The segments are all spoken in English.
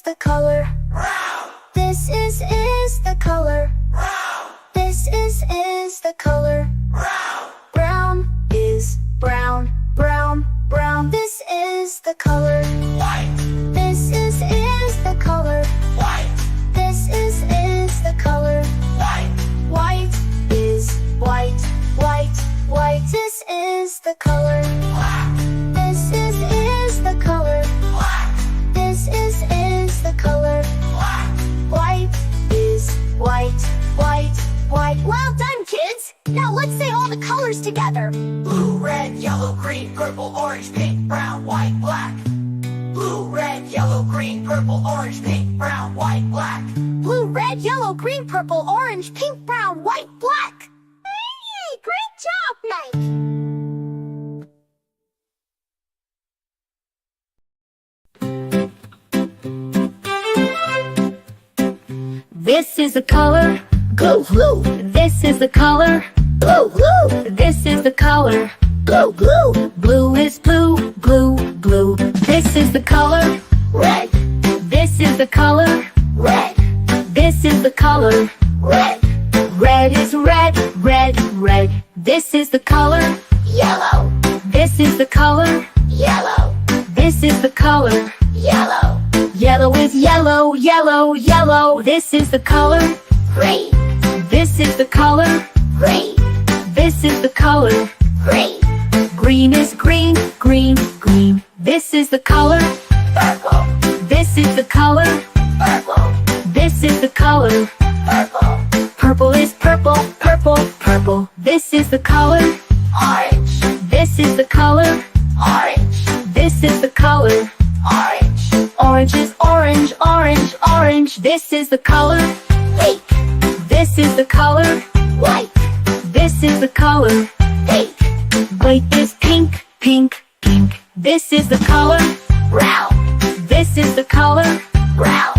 the color. This is the color. This is the color. Brown is brown, brown, brown. This is the color. White, This is the color. white, This is the color. white, White is white, white, white. This is the color. black, This is the color. black, This is the color. black. White is white, white, white. Well done, kids! Now let's say all the colors together. Blue, red, yellow, green, purple, orange, pink, brown, white, black. Blue, red, yellow, green, purple, orange, pink, brown, white, black. Blue, red, yellow, green, purple, orange, pink, brown, white, black. Hey, great job, Mike! This is the color. Blue, blue, This is the color. blue, blue, This is the color. blue, blue. Blue is blue, blue, blue. This is the color. Red, This is the color. red, This is the color. red. Red is red, red, red. This is the color. Yellow, This is the color. yellow, This is the color. yellow. Yellow is yellow, yellow, yellow. This is the color. Green, This is the color. green, This is the color. green. Green is green, green, green. This is the color. Purple, This is the color. purple, This is the color. purple. Purple is purple, purple, purple. This is the color. Orange, This is the color. orange, This is the color. orange. Orange is orange, orange, orange. This is the color. Pink, This is the color. white, This is the color. pink. White is pink, pink, pink. This is the color. Brown, This is the color. brown,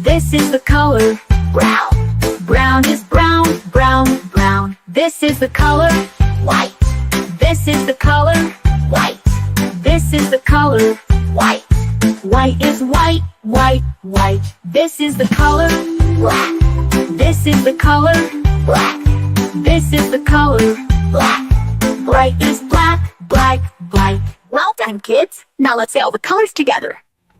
This is the color. brown. Brown is brown, brown, brown. This is the color. White, This is the color. white, This is the color. white. White is white, white, white. This is the color. Black, This is the color. black, This is the color. black. Bright is black, black, black. Well done, kids. Now let's say all the colors together.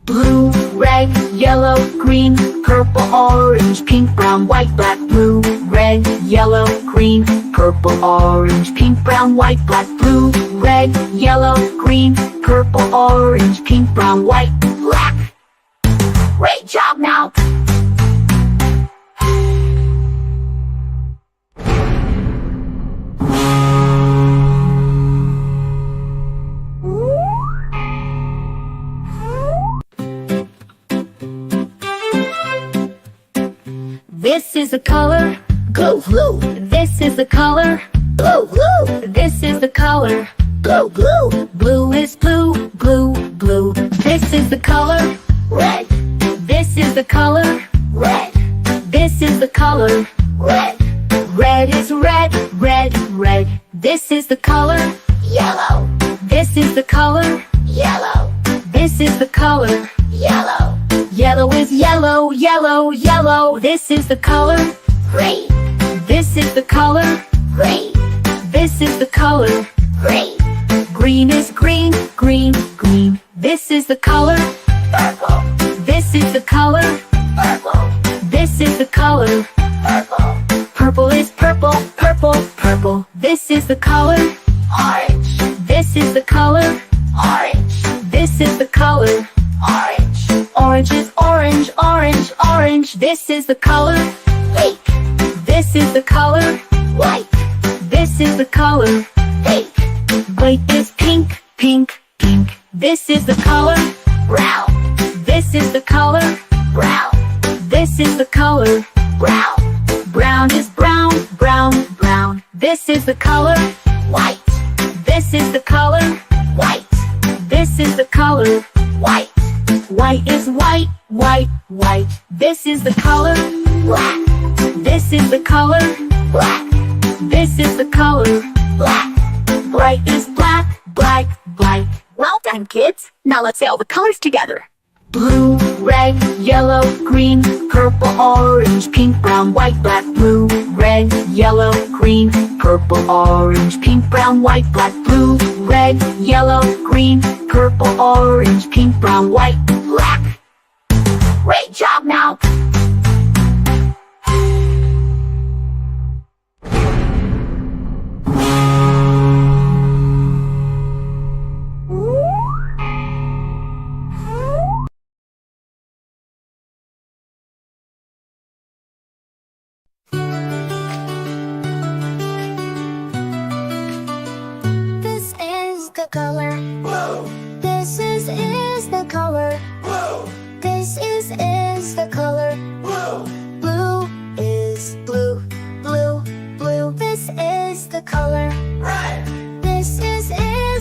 Blue, red, yellow, green, purple, orange, pink, brown, white, black. Blue, red, yellow, green, purple, orange, pink, brown, white, black. Blue, red, yellow, green, purple, orange, pink, brown, white, black. Great job now. This is the color. Blue, blue, This is the color. blue, blue, This is the color. blue, blue. Blue is blue, blue, blue. This is the color. Red, This is the color. red, This is the color. red. Red is red, red, red. This is the color. Yellow, This is the color. yellow, This is the color. yellow. Yellow is yellow, yellow, yellow. This is the color. Green, This is the color. green, This is the color. green. Green is green, green, green. This is the color. Purple, This is the color. purple, This is the color. purple. Purple is purple, purple, purple. This is the color. Orange, This is the color. orange, This is the color. orange. Orange is orange, orange, orange. This is the color. Pink, This is the color. white, This is the color. pink. White is pink, pink, pink. This is the color. Brown, This is the color. brown, This is the color. brown. Brown is brown, brown, brown. This is the color. White, This is the color. white, This is the color. white. White is white, white, white. This is the color. Black, This is the color. black, This is the color. black. Bright is black, black, black. Well done, kids. Now let's say all the colors together. Blue, red, yellow, green, purple, orange, pink, brown, white, black. Blue, red, yellow, green, purple, orange, pink, brown, white, black. Blue, red, yellow, green, purple, orange, pink, brown, white, black. Great job now! This is the color. Blue, This is the color. blue, This is the color. blue, Blue is blue, blue, blue. This is the color. red, This is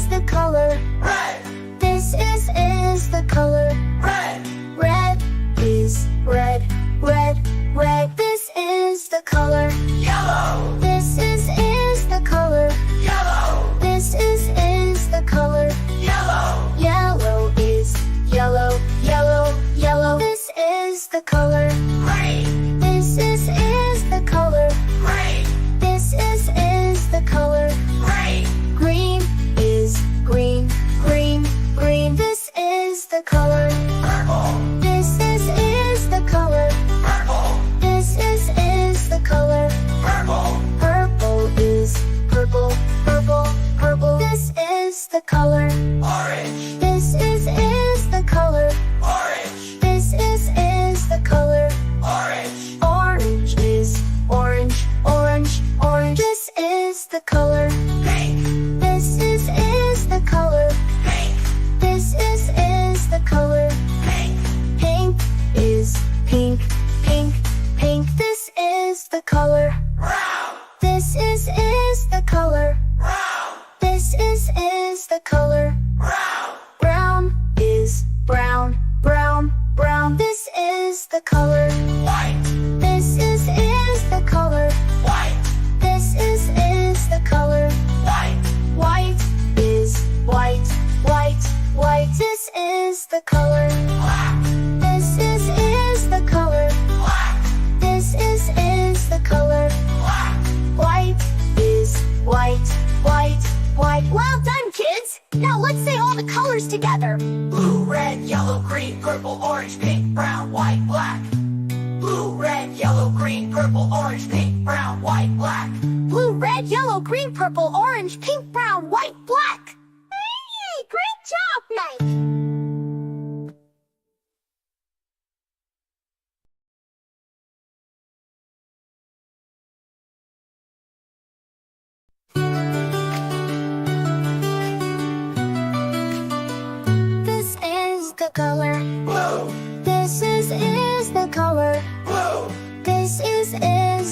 the color. red, This is the color. red, Red is red, red, red. This is the color. yellow, This is the color. yellow, This is the color. yellow, Yellow is yellow, yellow, yellow. This is the color. green, This is the color. green, This is the color. green, Green is green, green, green. This is the color. purple, This is the color. purple, This is the color. purple, Purple is purple, purple, purple. This is the color. orange, This is the color. orange, This is the color. orange, Orange is orange, orange, orange. This is the color. pink, This is the color. pink, This is the color. pink, Pink is pink, pink, pink. This is the color. brown, This is the color. brown, This is the color. brown, Brown is brown, brown, brown. This is the color. white, This is the color. white, This is the color. white, White is white, white, white. This is the color. black, This is the color. black, This is the color. black, White is white, white, white. Well done, kids! Now let's say all the colors together. blue, red, yellow, green, purple, orange, pink, brown, white, black. Blue, red, yellow, green, purple, orange, pink, brown, white, black. Blue, red, yellow, green, purple, orange, pink, brown, white, black. Hey, great job, Mike! This is the color. Blue, This is the color. blue, This is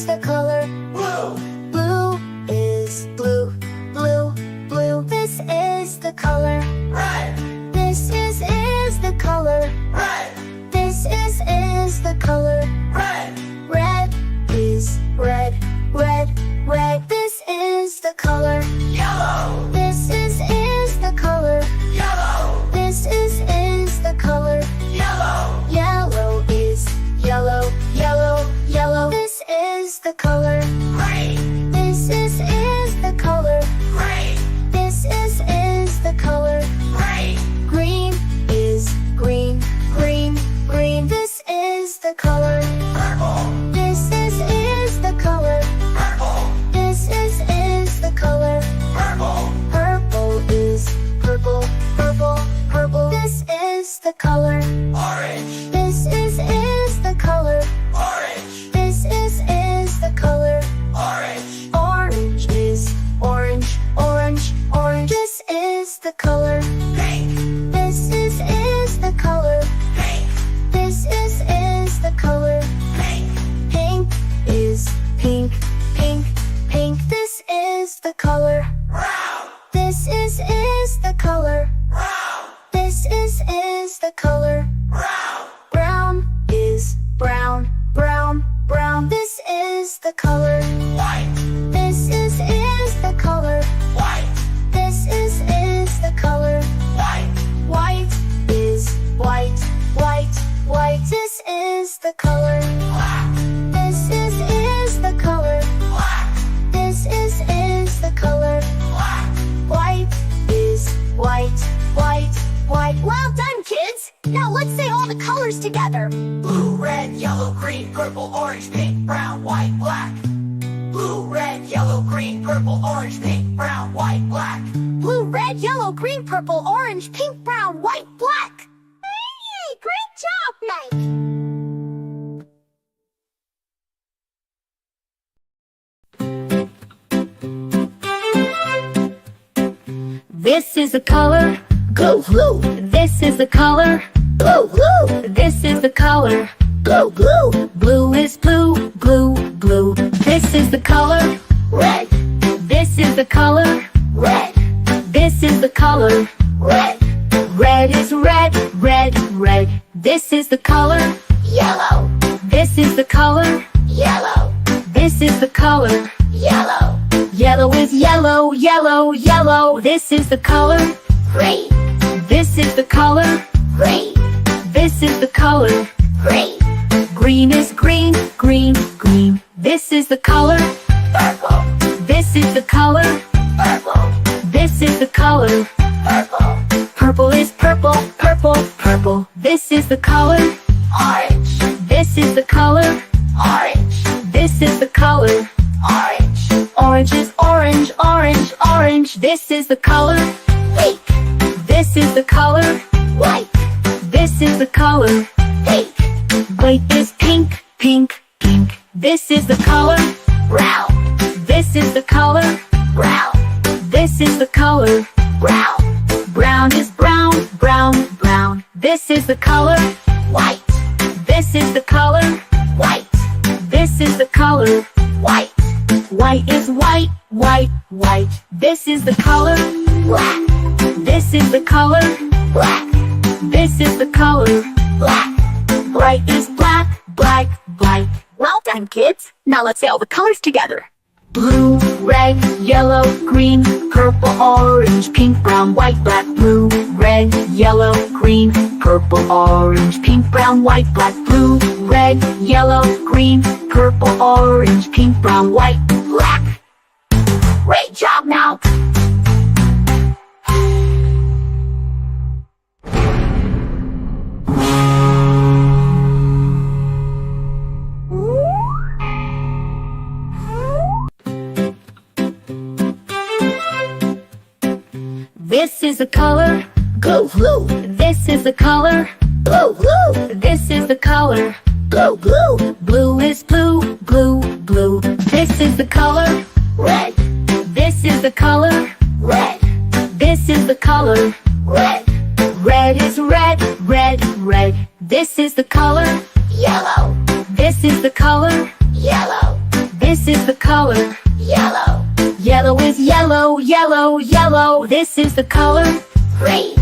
the color. blue, Blue is blue, blue, blue. This is the color. red, This is the color. red, This is the color. red, Red is red, red, red. This is the color. yellow, This is the color. yellow, This is the color. yellow, Yellow is yellow, yellow, yellow. This is the color. green, This is the color. green, This is the color. green, Green is green, green, green. This is the color. purple, This is the color. purple, This is the color. purple, Purple is purple, purple, purple. This is the color. orange, This is the color. orange, This is the color. orange, Orange is orange, orange, orange. This is the color. pink, This is the color. pink, This is the color. pink, Pink is pink, pink, pink. This is the color. white, This is the color. white, This is the color. the color. black, This is the color. black, This is the color. black, White is white, white, white. Well done, kids! Now let's say all the colors together. blue, red, yellow, green, purple, orange, pink, brown, white, black. Blue, red, yellow, green, purple, orange, pink, brown, white, black. Blue, red, yellow, green, purple, orange, pink, brown, white, black. Hey, great job, Mike! This is the color, Blue, blue, this is the color, blue, blue, this is the color. blue, blue, Blue is blue, blue, blue. This is the color, red, this is the color, red, this is the color. red, Red is red, red, red. This is the color, yellow, this is the color, yellow, this is the color. yellow, Yellow is yellow, yellow, yellow. This is the color, green, this is the color, green, this is the color. green, Green is green, green, green. This is the color, purple, this is the color, purple, this is the color. purple, Purple is purple, purple, purple. This is the color, orange, this is the color, orange, this is the color. orange, Orange is orange, orange, orange. This is the color, pink, this is the color, white, this is the color. pink, White is pink, pink, pink. This is the color, brown, this is the color, brown, this is the color. brown, Brown is brown, brown, brown. This is the color, white, this is the color, white, this is the color. white, White is white, white, white. This is the color, black, this is the color, black, this is the color. black. Bright is black, black, black. Well done, kids. Now let's say all the colors together. Blue, red, yellow, green, purple, orange, pink, brown, white, black. Blue, red, yellow, green, purple, orange, pink, brown, white, black. Blue, red, yellow, green, purple, orange, pink, brown, white, Black. Great job, now. This is the color, Blue, blue, this is the color, blue, blue, this is the color. blue, blue, Blue is blue, blue, blue. This is the color, red, this is the color, red, this is the color. red, Red is red, red, red. This is the color, yellow, this is the color, yellow, this is the color. yellow, Yellow is yellow, yellow, yellow. This is the color, green,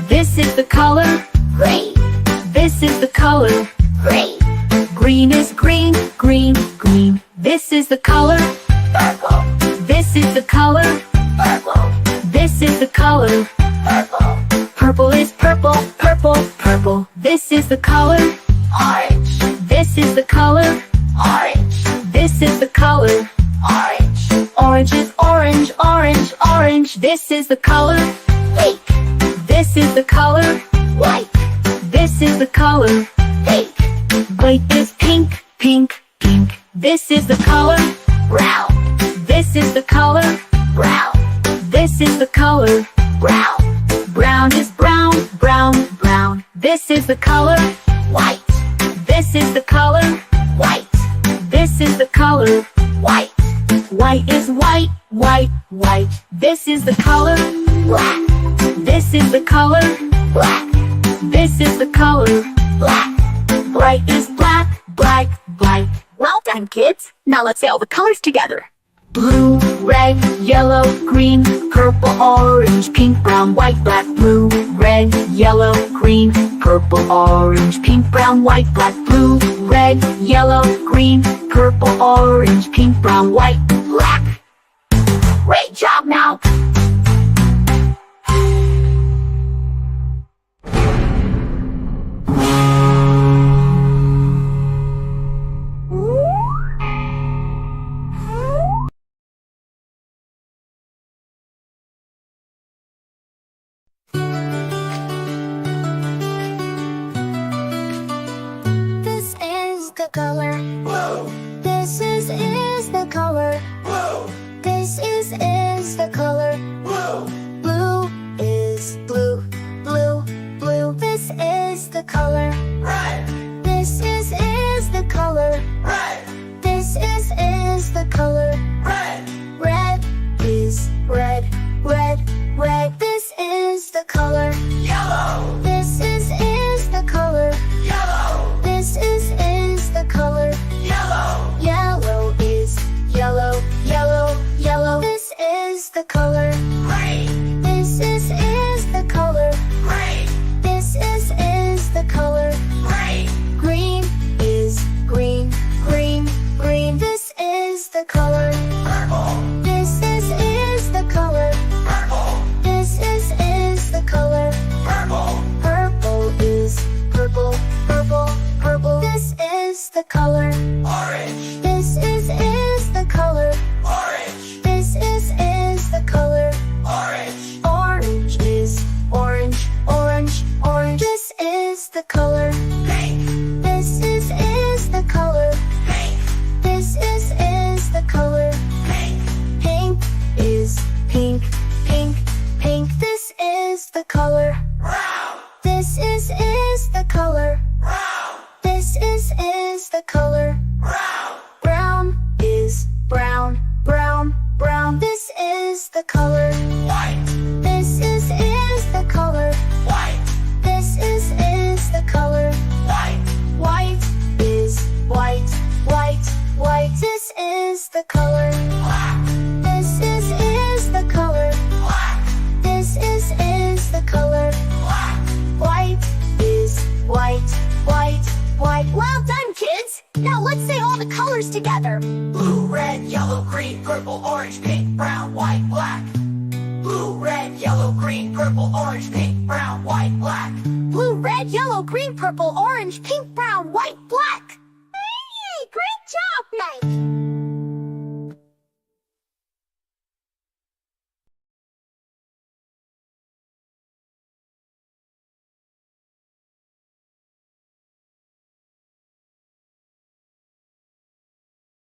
this is the color, green, this is the color. green, Green is green, green, green. This is the color, purple, this is the color, purple, this is the color. purple, Purple is purple, purple, purple. This is the color, orange, this is the color, orange, this is the color. orange, Orange is orange, orange, orange. This is the color, pink, this is the color, white, this is the color. pink, White is pink, pink, pink. This is the color, brown, this is the color, brown, this is the color. brown, Brown is brown, brown, brown. This is the color, white, this is the color, white, this is the color. white, White is white, white, white. This is the color, black, this is the color, black, this is the color. black. Bright is black, black, black. Well done, kids. Now let's say all the colors together. Blue, red, yellow, green, purple, orange, pink, brown, white, black. Blue, red, yellow, green, purple, orange, pink, brown, white, black. Blue, red, yellow, green, purple, orange, pink, brown, white, Black. Great job, now. the color. Blue, This is the color. blue, This is the color. blue, Blue is blue, blue, blue. This is the color. red, This is the color. red, This is the color. red, Red is red, red, red. This is the color. yellow, This is the color. yellow, This is the color. yellow, Yellow is yellow, yellow, yellow. This is the color. green, This is the color. green, This is the color. green, Green is green, green, green. This is the color. purple, This is the color. purple, This is the color. purple, Purple is purple, purple, purple. This is the color. orange, This is the color. orange, This is the color. orange, Orange is orange, orange, orange. This is the color. pink, This is the color. pink, This is the color. pink, Pink is pink, pink, pink. This is the color. brown, This is the color. brown, This is the color. brown, Brown is brown, brown, brown. This is the color. white, This is the color. white, This is the color. white, White is white, white, white. This is the color. black, This is the color. black, This is the color. black, White is white, white, white. Well done, kids. Now let's say all the colors together. blue, red, yellow, green, purple, orange, pink, brown, white, black. Blue, red, yellow, green, purple, orange, pink, brown, white, black. Blue, red, yellow, green, purple, orange, pink, brown, white, black.